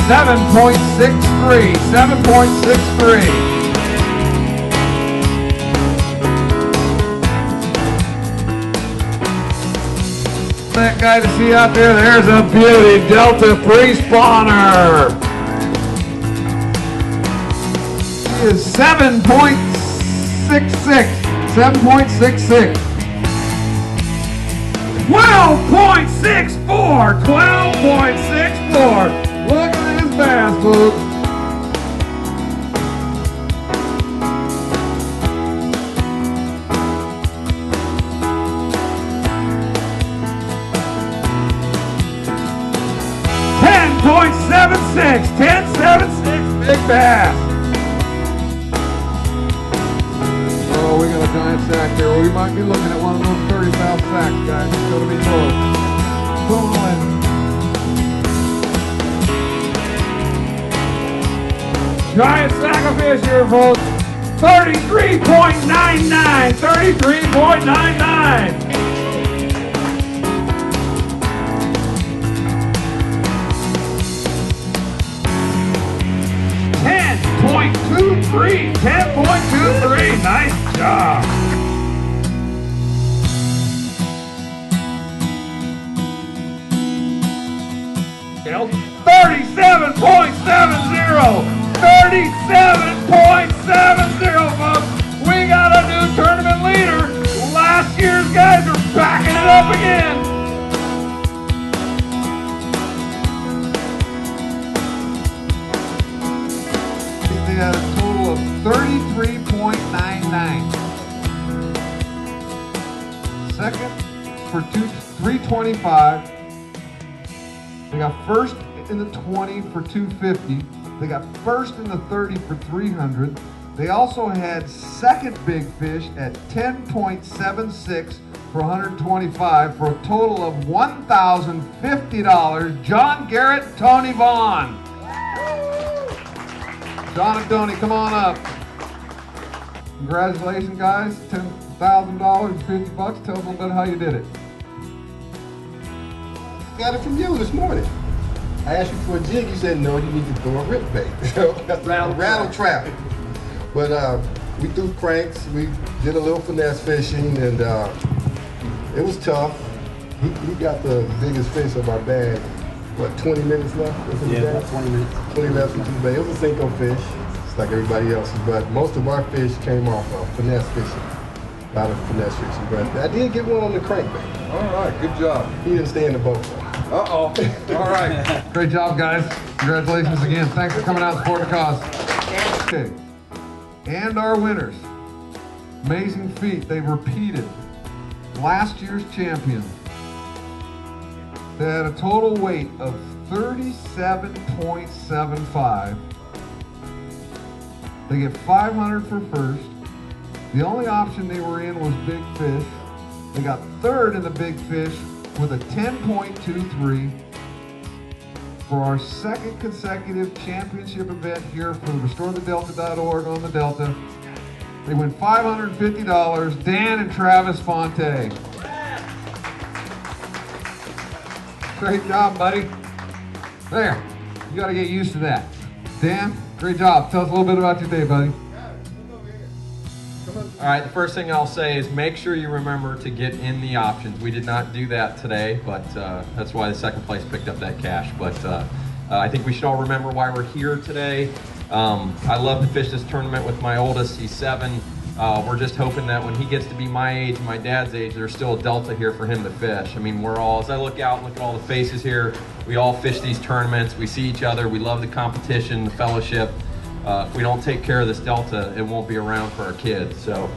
7.63, 7.63. That guy to see out there, there's a beauty, Delta pre-spawner. He is 7.66, 7.66. 12.64, 12.64. Look at this bass, folks. .76, 10.76, big bass. Oh, we got a giant sack here. We might be looking at one of those 30-pound sacks, guys. It's going to be close. Come on. Giant sack of fish here, folks. 33.99, 33.99. 10.23, nice job. Well, 37.70, 37.70, folks. We got a new tournament leader. Last year's guys are backing it up again. They had a total of 33.99. Second for 325. They got first in the 20 for 250. They got first in the 30 for 300. They also had second big fish at 10.76 for 125 for a total of $1,050. John Garrett, Tony Vaughn. John and Tony, come on up. Congratulations, guys. $10,000, 50 bucks. Tell us a little bit how you did it. Got it from you this morning. I asked you for a jig. You said no. You need to throw a rip bait. rattle trap. But we threw cranks. We did a little finesse fishing, and it was tough. He got the biggest fish of our bag. What, 20 minutes left? Yeah, about 20 minutes. 20 left into the bag. It was a Cinco fish, just like everybody else's, but most of our fish came off of finesse fishing. A lot of finesse fishing, but I did get one on the crankbait. All right, good job. He didn't stay in the boat. Uh-oh. All right. Great job, guys. Congratulations again. Thanks for coming out and supporting the cause. Okay. And our winners. Amazing feat. They repeated last year's champion. They had a total weight of 37.75. They get 500 for first. The only option they were in was big fish. They got third in the big fish with a 10.23 for our second consecutive championship event here for RestoreTheDelta.org on the Delta. They win $550, Dan and Travis Fonte. Great job, buddy. There, you gotta get used to that. Dan, great job. Tell us a little bit about your day, buddy. All right, the first thing I'll say is make sure you remember to get in the options. We did not do that today, but that's why the second place picked up that cash. But I think we should all remember why we're here today. I love to fish this tournament with my oldest. He's 7. We're just hoping that when he gets to be my age, my dad's age, there's still a Delta here for him to fish. I mean, we're all, as I look out and look at all the faces here, we all fish these tournaments. We see each other. We love the competition, the fellowship. If we don't take care of this Delta, it won't be around for our kids. So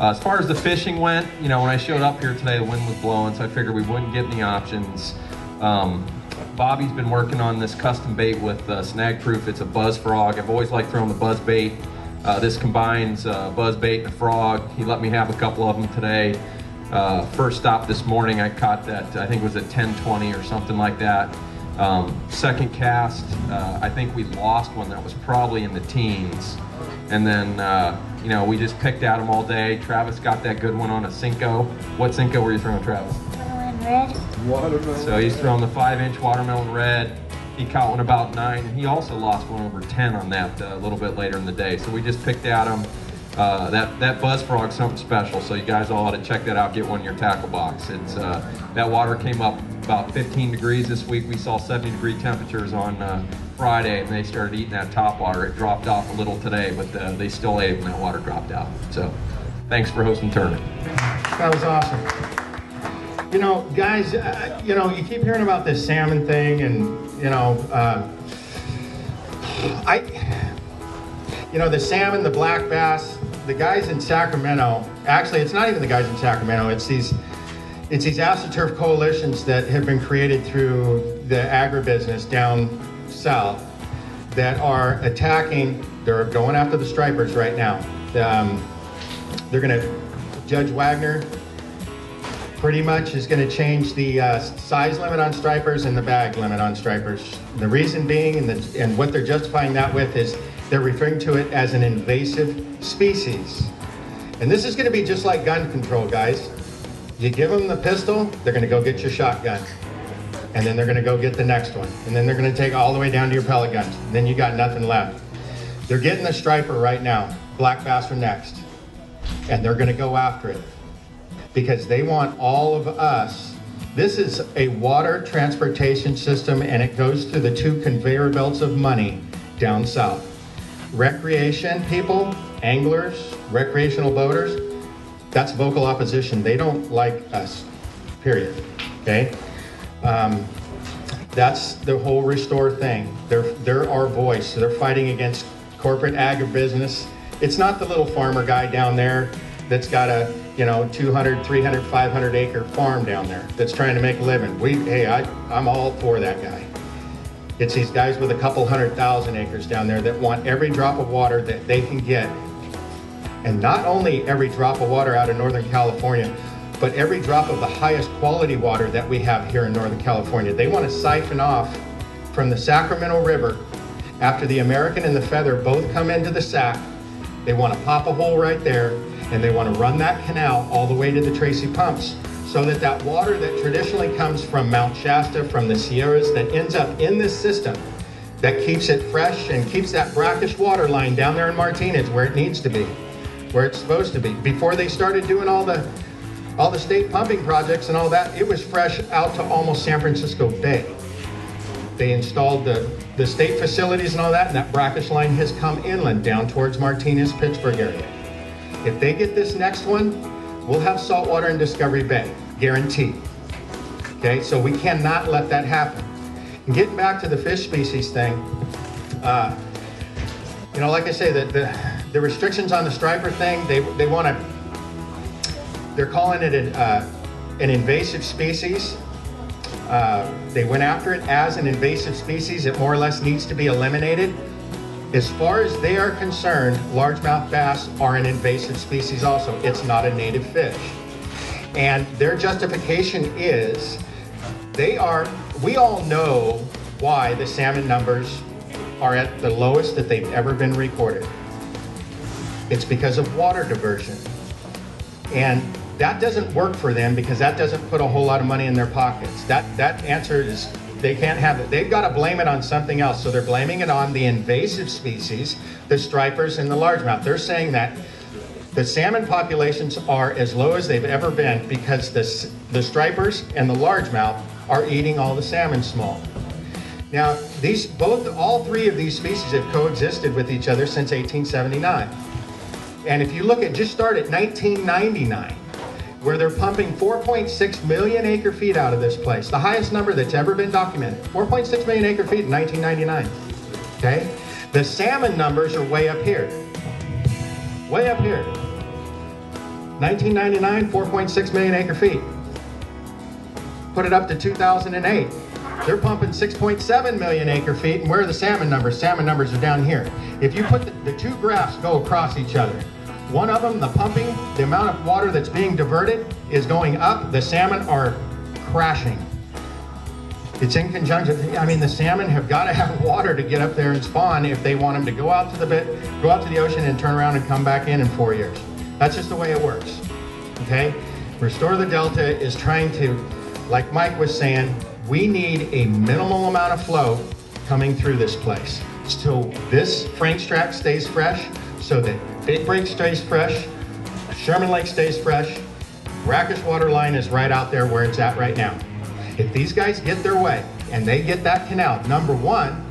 as far as the fishing went, you know, when I showed up here today, the wind was blowing, so I figured we wouldn't get any options. Bobby's been working on this custom bait with Snag Proof. It's a buzz frog. I've always liked throwing the buzz bait. This combines buzz bait and a frog. He let me have a couple of them today. First stop this morning, I caught that, I think it was at 10:20 or something like that. Second cast, I think we lost one that was probably in the teens. And then, you know, we just picked at them all day. Travis got that good one on a Cinco. What Cinco were you throwing, Travis? Watermelon red. Watermelon. So he's throwing the 5-inch watermelon red. he caught one about 9, and he also lost one over 10 on that a little bit later in the day. So we just picked at him. That buzz frog's something special, so you guys all ought to check that out. Get one in your tackle box. It's that water came up about 15 degrees this week. We saw 70-degree temperatures on Friday, and they started eating that top water. It dropped off a little today, but they still ate it when that water dropped out. So thanks for hosting the tournament. That was awesome. You know, guys, you keep hearing about this salmon thing, and the salmon, the black bass, the guys in Sacramento. Actually, it's not even the guys in Sacramento. It's these AstroTurf coalitions that have been created through the agribusiness down south that are attacking. They're going after the stripers right now. They're going to. Judge Wagner pretty much is going to change the size limit on stripers and the bag limit on stripers. The reason being, and what they're justifying that with, is they're referring to it as an invasive species. And this is going to be just like gun control, guys. You give them the pistol, they're going to go get your shotgun. And then they're going to go get the next one. And then they're going to take all the way down to your pellet guns. And then you got nothing left. They're getting the striper right now. Black bass are next. And they're going to go after it because they want all of us. This is a water transportation system, and it goes through the 2 conveyor belts of money down south. Recreation people, anglers, recreational boaters, that's vocal opposition. They don't like us, period. Okay? That's the whole restore thing. They're our voice. They're fighting against corporate agribusiness. It's not the little farmer guy down there that's got a 200, 300, 500 acre farm down there that's trying to make a living. I'm all for that guy. It's these guys with a couple 100,000 acres down there that want every drop of water that they can get. And not only every drop of water out of Northern California, but every drop of the highest quality water that we have here in Northern California. They want to siphon off from the Sacramento River after the American and the Feather both come into the Sac. They want to pop a hole right there, and they want to run that canal all the way to the Tracy pumps so that that water that traditionally comes from Mount Shasta, from the Sierras, that ends up in this system, that keeps it fresh and keeps that brackish water line down there in Martinez where it needs to be, where it's supposed to be. Before they started doing all the state pumping projects and all that, it was fresh out to almost San Francisco Bay. They installed the state facilities and all that, and that brackish line has come inland down towards Martinez, Pittsburgh area. If they get this next one, we'll have saltwater in Discovery Bay, guaranteed. Okay, so we cannot let that happen. And getting back to the fish species thing, like I say, the restrictions on the striper thing, they want to, they're calling it an invasive species. They went after it as an invasive species. It more or less needs to be eliminated. As far as they are concerned, largemouth bass are an invasive species also. It's not a native fish. And their justification is, we all know why the salmon numbers are at the lowest that they've ever been recorded. It's because of water diversion. And that doesn't work for them because that doesn't put a whole lot of money in their pockets. That answer is, they can't have it. They've got to blame it on something else. So they're blaming it on the invasive species, the stripers and the largemouth. They're saying that the salmon populations are as low as they've ever been because the stripers and the largemouth are eating all the salmon small. Now, all 3 of these species have coexisted with each other since 1879. And if you look at, just start at 1999, where they're pumping 4.6 million acre feet out of this place, the highest number that's ever been documented. 4.6 million acre feet in 1999, okay? The salmon numbers are way up here. Way up here. 1999, 4.6 million acre feet. Put it up to 2008. They're pumping 6.7 million acre feet, and where are the salmon numbers? Salmon numbers are down here. If you put the 2 graphs go across each other, one of them, the pumping, the amount of water that's being diverted is going up. The salmon are crashing. It's in conjunction. I mean, the salmon have got to have water to get up there and spawn if they want them to go out to the ocean and turn around and come back in 4 years. That's just the way it works. Okay? Restore the Delta is trying to, like Mike was saying, we need a minimal amount of flow coming through this place. So this Frank's track stays fresh, so that Big Break stays fresh, Sherman Lake stays fresh, Brackish water line is right out there where it's at right now. If these guys get their way and they get that canal, number one,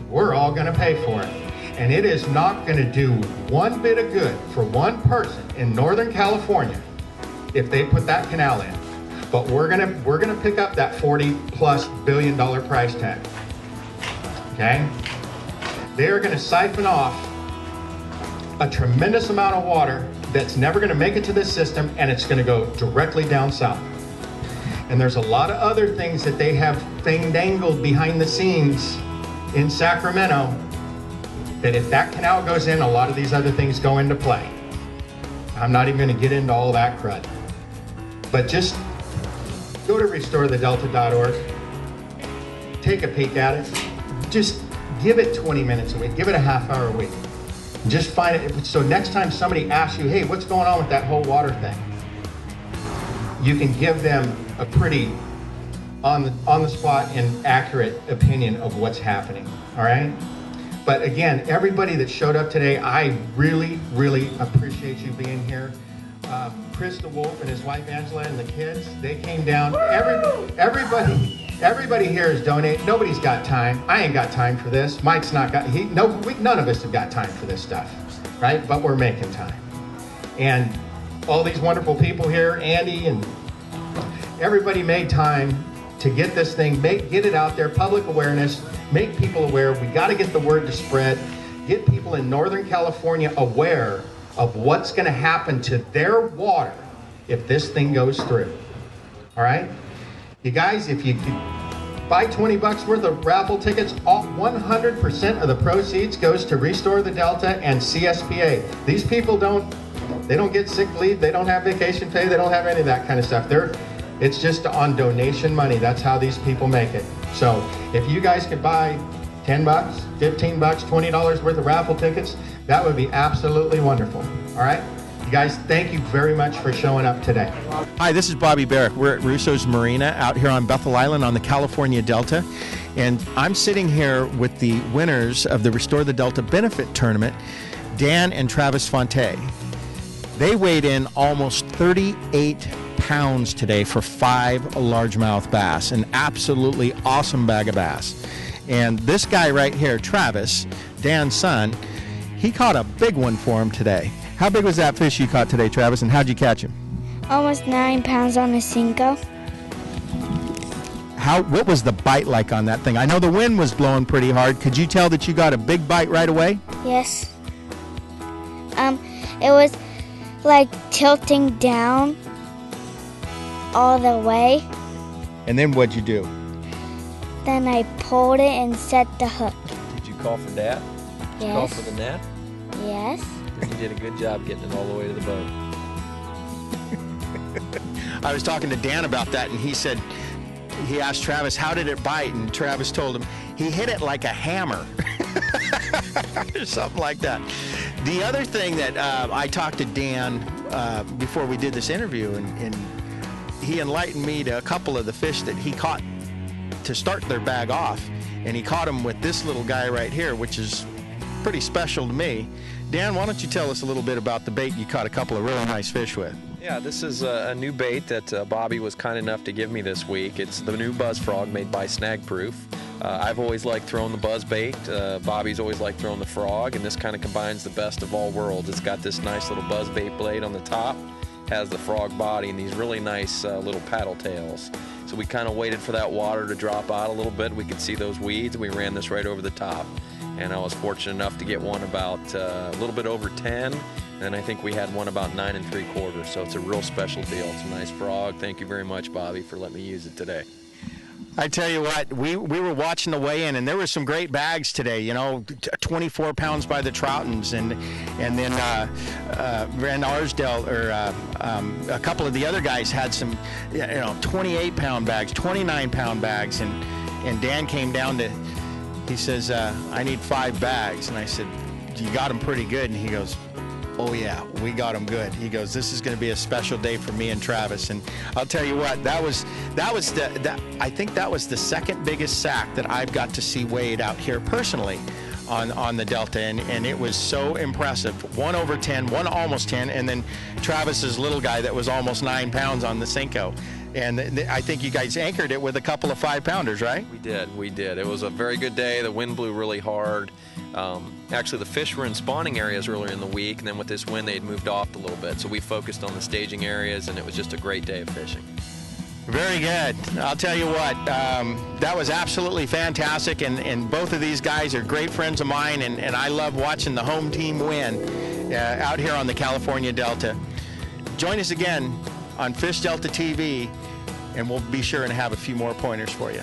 we're all gonna pay for it. And it is not gonna do one bit of good for one person in Northern California if they put that canal in. But we're gonna pick up that $40+ billion price tag, okay? They are gonna siphon off a tremendous amount of water that's never gonna make it to this system, and it's gonna go directly down south. And there's a lot of other things that they have dangled behind the scenes in Sacramento that if that canal goes in, a lot of these other things go into play. I'm not even gonna get into all that crud. But just go to restorethedelta.org, take a peek at it, just give it 20 minutes a week, give it a half hour a week. Just find it, so next time somebody asks you, hey, what's going on with that whole water thing? You can give them a pretty on the spot and accurate opinion of what's happening, all right? But again, everybody that showed up today, I really, really appreciate you being here. Chris DeWolf and his wife Angela and the kids, they came down. Everybody here is donating. Nobody's got time. I ain't got time for this. Mike's not got, none of us have got time for this stuff, right? But we're making time. And all these wonderful people here, Andy and everybody made time to get this thing, get it out there, public awareness, make people aware. We got to get the word to spread, get people in Northern California aware of what's going to happen to their water if this thing goes through. All right? You guys, if you buy 20 bucks worth of raffle tickets, 100% of the proceeds goes to Restore the Delta and CSPA. These people don't get sick leave, they don't have vacation pay, they don't have any of that kind of stuff. It's just on donation money. That's how these people make it. So if you guys could buy 10 bucks, 15 bucks, $20 worth of raffle tickets, that would be absolutely wonderful. All right? You guys, thank you very much for showing up today. Hi, this is Bobby Barrick. We're at Russo's Marina out here on Bethel Island on the California Delta. And I'm sitting here with the winners of the Restore the Delta benefit tournament, Dan and Travis Fonte. They weighed in almost 38 pounds today for 5 largemouth bass, an absolutely awesome bag of bass. And this guy right here, Travis, Dan's son, he caught a big one for him today. How big was that fish you caught today, Travis, and how'd you catch him? Almost 9 pounds on a Cinco. What was the bite like on that thing? I know the wind was blowing pretty hard. Could you tell that you got a big bite right away? Yes. It was like tilting down all the way. And then what'd you do? Then I pulled it and set the hook. Did you call for Dad? Did you call Yes. for the net? Yes. You did a good job getting it all the way to the boat. I was talking to Dan about that, and he asked Travis, how did it bite? And Travis told him, he hit it like a hammer. Or something like that. The other thing that I talked to Dan before we did this interview, and he enlightened me to a couple of the fish that he caught to start their bag off. And he caught them with this little guy right here, which is pretty special to me. Dan, why don't you tell us a little bit about the bait you caught a couple of really nice fish with? Yeah, this is a new bait that Bobby was kind enough to give me this week. It's the new Buzz Frog made by Snag Proof. I've always liked throwing the buzz bait. Bobby's always liked throwing the frog, and this kind of combines the best of all worlds. It's got this nice little buzz bait blade on the top, has the frog body, and these really nice little paddle tails. So we kind of waited for that water to drop out a little bit. We could see those weeds. We ran this right over the top. And I was fortunate enough to get one about a little bit over 10, and I think we had one about 9 3/4. So it's a real special deal. It's a nice frog. Thank you very much, Bobby, for letting me use it today. I tell you what, we were watching the weigh-in, and there were some great bags today. 24 pounds by the Troutons, and then Rand Arsdale, or a couple of the other guys had some, 28-pound bags, 29-pound bags, and Dan came down to. He says, I need 5 bags. And I said, you got them pretty good. And he goes, oh yeah, we got him good. He goes, this is going to be a special day for me and Travis. And I'll tell you what, I think that was the second biggest sack that I've got to see Wade out here personally on the Delta, and it was so impressive. 1 over 10, 1 almost 10, and then Travis's little guy that was almost 9 pounds on the Cinco. And I think you guys anchored it with a couple of 5-pounders, right? We did. It was a very good day. The wind blew really hard. Actually, the fish were in spawning areas earlier in the week, and then with this wind, they had moved off a little bit. So we focused on the staging areas, and it was just a great day of fishing. Very good. I'll tell you what, that was absolutely fantastic, and both of these guys are great friends of mine, and I love watching the home team win out here on the California Delta. Join us again on Fish Delta TV, and we'll be sure and have a few more pointers for you.